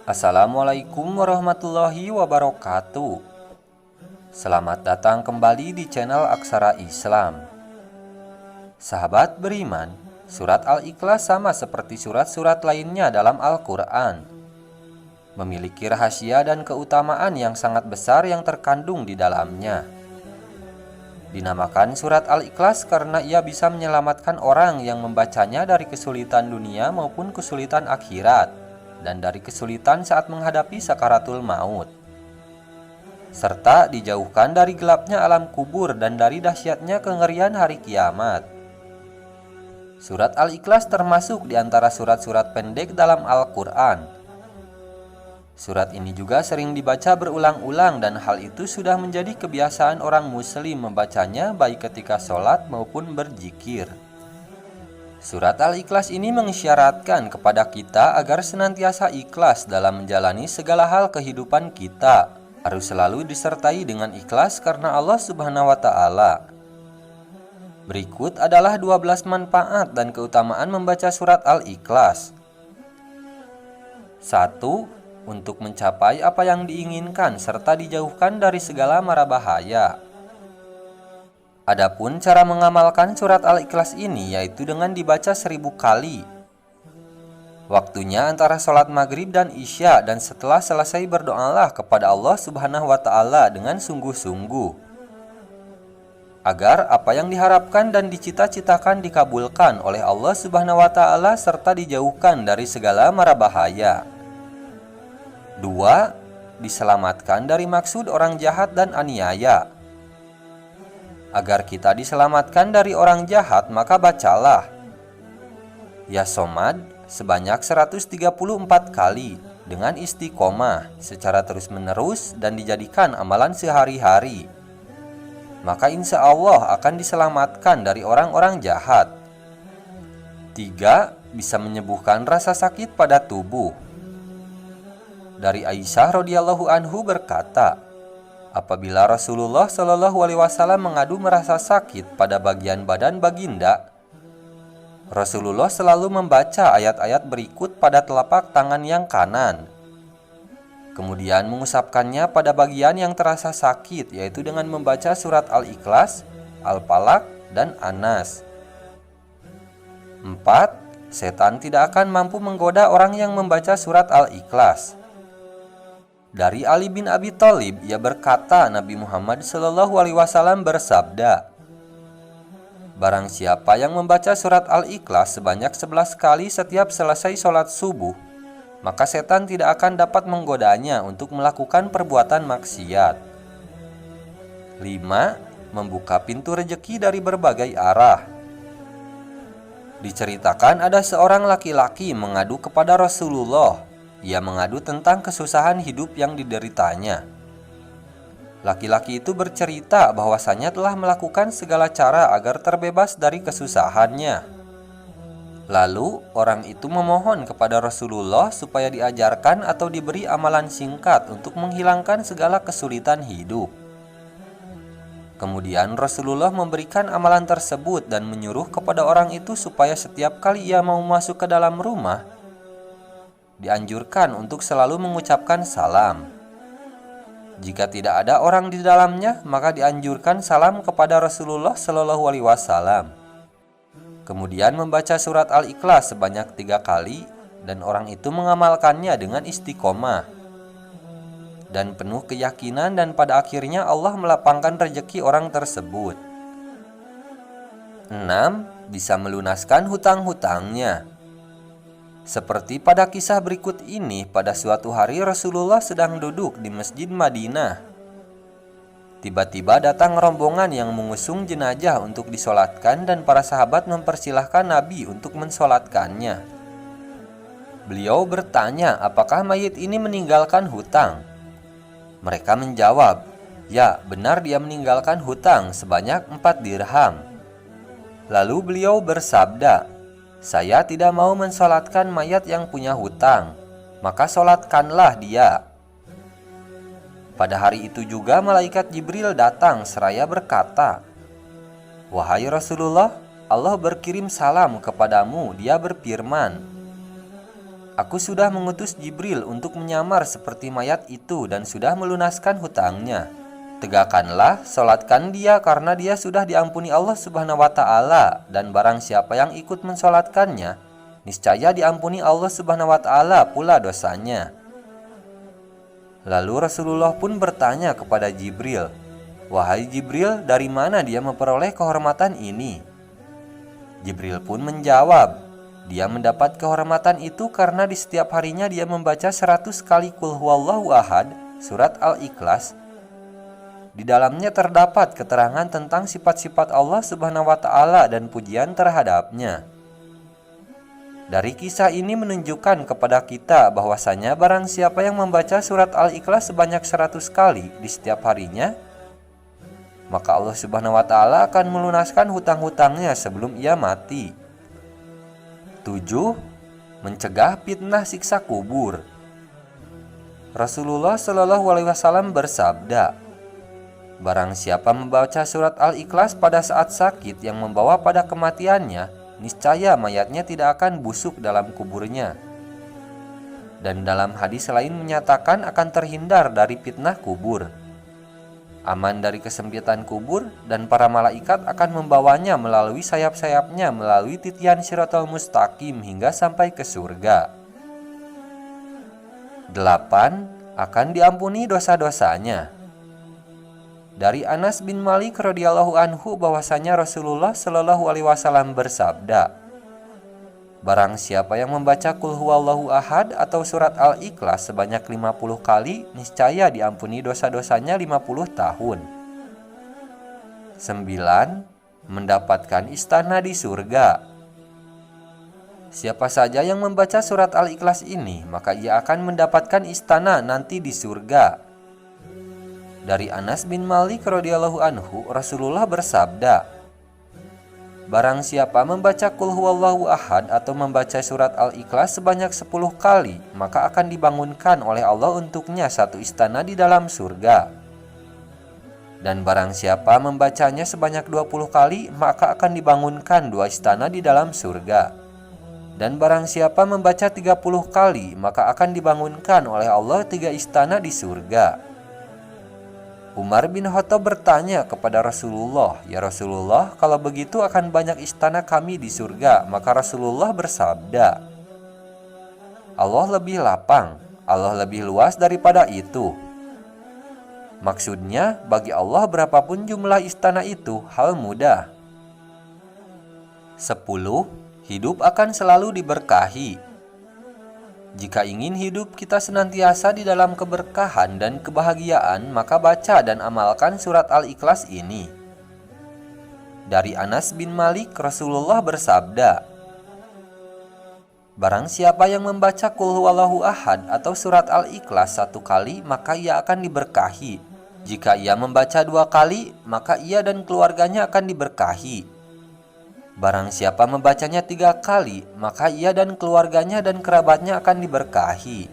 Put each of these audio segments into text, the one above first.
Assalamualaikum warahmatullahi wabarakatuh. Selamat datang kembali di channel Aksara Islam. Sahabat beriman, surat Al-Ikhlas sama seperti surat-surat lainnya dalam Al-Quran, memiliki rahasia dan keutamaan yang sangat besar yang terkandung di dalamnya. Dinamakan surat Al-Ikhlas karena ia bisa menyelamatkan orang yang membacanya dari kesulitan dunia maupun kesulitan akhirat, dan dari kesulitan saat menghadapi sakaratul maut, serta dijauhkan dari gelapnya alam kubur dan dari dahsyatnya kengerian hari kiamat. Surat Al-Ikhlas termasuk di antara surat-surat pendek dalam Al-Quran. Surat ini juga sering dibaca berulang-ulang dan hal itu sudah menjadi kebiasaan orang muslim membacanya baik ketika sholat maupun berzikir. Surat Al-Ikhlas ini mengisyaratkan kepada kita agar senantiasa ikhlas dalam menjalani segala hal kehidupan kita. Harus selalu disertai dengan ikhlas karena Allah Subhanahu wa Ta'ala. Berikut adalah 12 manfaat dan keutamaan membaca surat Al-Ikhlas. 1. Untuk mencapai apa yang diinginkan serta dijauhkan dari segala mara bahaya. Adapun cara mengamalkan surat Al-Ikhlas ini yaitu dengan dibaca 1000 kali. Waktunya antara sholat maghrib dan isya, dan setelah selesai berdoalah kepada Allah Subhanahu wa Ta'ala dengan sungguh-sungguh, agar apa yang diharapkan dan dicita-citakan dikabulkan oleh Allah Subhanahu wa Ta'ala serta dijauhkan dari segala mara bahaya. 2. Diselamatkan dari maksud orang jahat dan aniaya. Agar kita diselamatkan dari orang jahat, maka bacalah Ya Somad sebanyak 134 kali dengan istiqomah secara terus-menerus dan dijadikan amalan sehari-hari. Maka insya Allah akan diselamatkan dari orang-orang jahat. 3. Bisa menyembuhkan rasa sakit pada tubuh. Dari Aisyah radhiyallahu anhu berkata, apabila Rasulullah Shallallahu alaihi wasallam mengadu merasa sakit pada bagian badan baginda, Rasulullah selalu membaca ayat-ayat berikut pada telapak tangan yang kanan, kemudian mengusapkannya pada bagian yang terasa sakit, yaitu dengan membaca surat Al-Ikhlas, Al-Falaq, dan An-Nas. 4. Setan tidak akan mampu menggoda orang yang membaca surat Al-Ikhlas. Dari Ali bin Abi Thalib, ia berkata, Nabi Muhammad Shallallahu alaihi wasallam bersabda, barang siapa yang membaca surat Al-Ikhlas sebanyak 11 kali setiap selesai sholat subuh, maka setan tidak akan dapat menggodanya untuk melakukan perbuatan maksiat. 5. Membuka pintu rejeki dari berbagai arah. Diceritakan ada seorang laki-laki mengadu kepada Rasulullah. Ia mengadu tentang kesusahan hidup yang dideritanya. Laki-laki itu bercerita bahwasanya telah melakukan segala cara agar terbebas dari kesusahannya. Lalu orang itu memohon kepada Rasulullah supaya diajarkan atau diberi amalan singkat untuk menghilangkan segala kesulitan hidup. Kemudian Rasulullah memberikan amalan tersebut dan menyuruh kepada orang itu supaya setiap kali ia mau masuk ke dalam rumah, dianjurkan untuk selalu mengucapkan salam. Jika tidak ada orang di dalamnya, maka dianjurkan salam kepada Rasulullah Shallallahu alaihi wasallam. Kemudian membaca surat Al-Ikhlas sebanyak 3 kali, dan orang itu mengamalkannya dengan istiqomah dan penuh keyakinan, dan pada akhirnya Allah melapangkan rezeki orang tersebut. 6. Bisa melunaskan hutang-hutangnya. Seperti pada kisah berikut ini, pada suatu hari Rasulullah sedang duduk di Masjid Madinah. Tiba-tiba datang rombongan yang mengusung jenazah untuk disolatkan, dan para sahabat mempersilahkan Nabi untuk mensolatkannya. Beliau bertanya, apakah mayit ini meninggalkan hutang? Mereka menjawab, ya, benar dia meninggalkan hutang sebanyak 4 dirham. Lalu beliau bersabda, saya tidak mau mensolatkan mayat yang punya hutang, maka solatkanlah dia. Pada hari itu juga malaikat Jibril datang seraya berkata, wahai Rasulullah, Allah berkirim salam kepadamu. Dia berfirman, Aku sudah mengutus Jibril untuk menyamar seperti mayat itu dan sudah melunaskan hutangnya. Tegakkanlah, sholatkan dia karena dia sudah diampuni Allah Subhanahu wa Ta'ala, dan barang siapa yang ikut mensolatkannya, niscaya diampuni Allah Subhanahu wa Ta'ala pula dosanya. Lalu Rasulullah pun bertanya kepada Jibril, "Wahai Jibril, dari mana dia memperoleh kehormatan ini?" Jibril pun menjawab, dia mendapat kehormatan itu karena di setiap harinya dia membaca 100 kali Qul Huwallahu Ahad, surat Al-Ikhlas. Di dalamnya terdapat keterangan tentang sifat-sifat Allah Subhanahu wa Ta'ala dan pujian terhadapnya. Dari kisah ini menunjukkan kepada kita bahwasanya barang siapa yang membaca surat Al-Ikhlas sebanyak 100 kali di setiap harinya, maka Allah Subhanahu wa Ta'ala akan melunaskan hutang-hutangnya sebelum ia mati. 7. Mencegah fitnah siksa kubur. Rasulullah Shallallahu alaihi wasallam bersabda, barang siapa membaca surat Al-Ikhlas pada saat sakit yang membawa pada kematiannya, niscaya mayatnya tidak akan busuk dalam kuburnya. Dan dalam hadis lain menyatakan akan terhindar dari fitnah kubur, aman dari kesempitan kubur, dan para malaikat akan membawanya melalui sayap-sayapnya melalui titian Shiratal Mustaqim hingga sampai ke surga. 8. Akan diampuni dosa-dosanya. Dari Anas bin Malik radhiyallahu anhu bahwasanya Rasulullah Shallallahu alaihi wasallam bersabda, barang siapa yang membaca Qul Huwallahu Ahad atau surat Al-Ikhlas sebanyak 50 kali, niscaya diampuni dosa-dosanya 50 tahun. 9. Mendapatkan istana di surga. Siapa saja yang membaca surat Al-Ikhlas ini, maka ia akan mendapatkan istana nanti di surga. Dari Anas bin Malik radhiyallahu anhu, Rasulullah bersabda, barang siapa membaca Qul Huwallahu Ahad atau membaca surat Al-Ikhlas sebanyak 10 kali, maka akan dibangunkan oleh Allah untuknya satu istana di dalam surga. Dan barang siapa membacanya sebanyak 20 kali, maka akan dibangunkan 2 istana di dalam surga. Dan barang siapa membaca 30 kali, maka akan dibangunkan oleh Allah 3 istana di surga. Umar bin Khattab bertanya kepada Rasulullah, "Ya Rasulullah, kalau begitu akan banyak istana kami di surga." Maka Rasulullah bersabda, Allah lebih lapang, Allah lebih luas daripada itu. Maksudnya, bagi Allah berapapun jumlah istana itu hal mudah. 10. Hidup akan selalu diberkahi. Jika ingin hidup kita senantiasa di dalam keberkahan dan kebahagiaan, maka baca dan amalkan surat Al-Ikhlas ini. Dari Anas bin Malik, Rasulullah bersabda, barang siapa yang membaca Qul Huwallahu Ahad atau surat Al-Ikhlas 1 kali, maka ia akan diberkahi. Jika ia membaca 2 kali, maka ia dan keluarganya akan diberkahi. Barang siapa membacanya 3 kali, maka ia dan keluarganya dan kerabatnya akan diberkahi.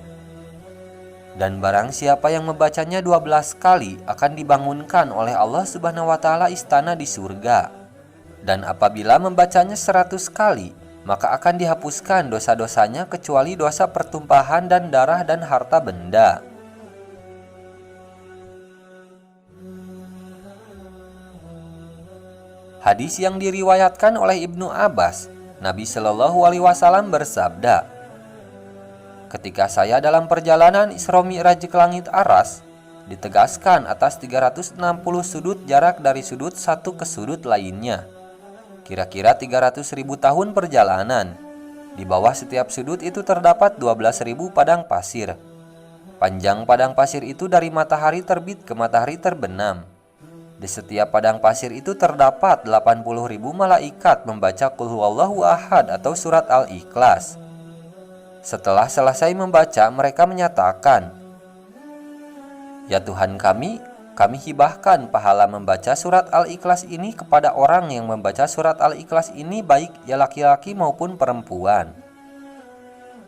Dan barang siapa yang membacanya 12 kali, akan dibangunkan oleh Allah Subhanahu wa Ta'ala istana di surga. Dan apabila membacanya 100 kali, maka akan dihapuskan dosa-dosanya kecuali dosa pertumpahan dan darah dan harta benda. Hadis yang diriwayatkan oleh Ibnu Abbas, Nabi Shallallahu alaihi wasallam bersabda, ketika saya dalam perjalanan Isra Mi'raj ke langit aras, ditegaskan atas 360 sudut jarak dari sudut satu ke sudut lainnya, kira-kira 300.000 tahun perjalanan. Di bawah setiap sudut itu terdapat 12.000 padang pasir. Panjang padang pasir itu dari matahari terbit ke matahari terbenam. Di setiap padang pasir itu terdapat 80.000 malaikat membaca Qul Huwallahu Ahad atau surat Al-Ikhlas. Setelah selesai membaca, mereka menyatakan, ya Tuhan kami hibahkan pahala membaca surat Al-Ikhlas ini kepada orang yang membaca surat Al-Ikhlas ini, baik ia laki-laki maupun perempuan.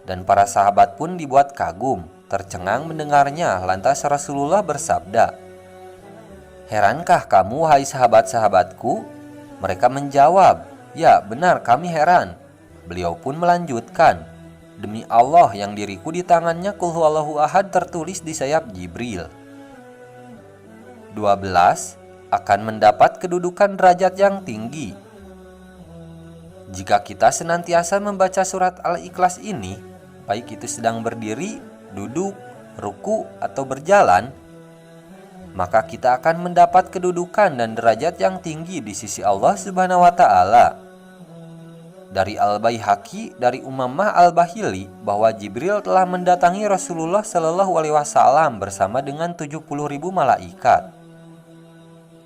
Dan para sahabat pun dibuat kagum, tercengang mendengarnya. Lantas Rasulullah bersabda, herankah kamu, hai sahabat-sahabatku? Mereka menjawab, ya benar kami heran. Beliau pun melanjutkan, Demi Allah yang diriku di tangannya Qul huwallahu ahad tertulis di sayap Jibril. 12. Akan mendapat kedudukan derajat yang tinggi. Jika kita senantiasa membaca surat Al-Ikhlas ini, baik itu sedang berdiri, duduk, ruku, atau berjalan, maka kita akan mendapat kedudukan dan derajat yang tinggi di sisi Allah Subhanahu wa Ta'ala. Dari Al-Baihaqi dari Umamah Al-Bahili bahwa Jibril telah mendatangi Rasulullah Shallallahu Alaihi Wasallam bersama dengan 70.000 malaikat.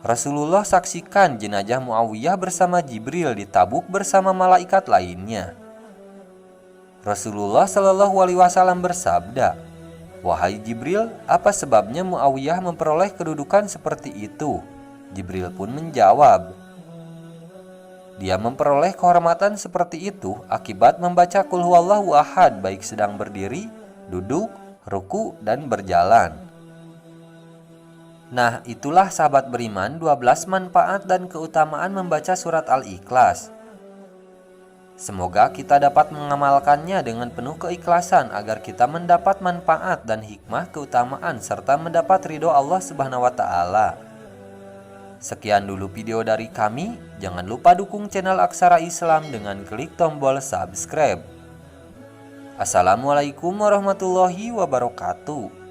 Rasulullah saksikan jenazah Muawiyah bersama Jibril ditabuk bersama malaikat lainnya. Rasulullah Shallallahu Alaihi Wasallam bersabda, "Wahai Jibril, apa sebabnya Muawiyah memperoleh kedudukan seperti itu?" Jibril pun menjawab, "Dia memperoleh kehormatan seperti itu akibat membaca Qul huwallahu ahad baik sedang berdiri, duduk, ruku, dan berjalan." Nah, itulah sahabat beriman 12 manfaat dan keutamaan membaca surat Al-Ikhlas. Semoga kita dapat mengamalkannya dengan penuh keikhlasan agar kita mendapat manfaat dan hikmah keutamaan serta mendapat ridho Allah Subhanahu wa Ta'ala. Sekian dulu video dari kami. Jangan lupa dukung channel Aksara Islam dengan klik tombol subscribe. Assalamualaikum warahmatullahi wabarakatuh.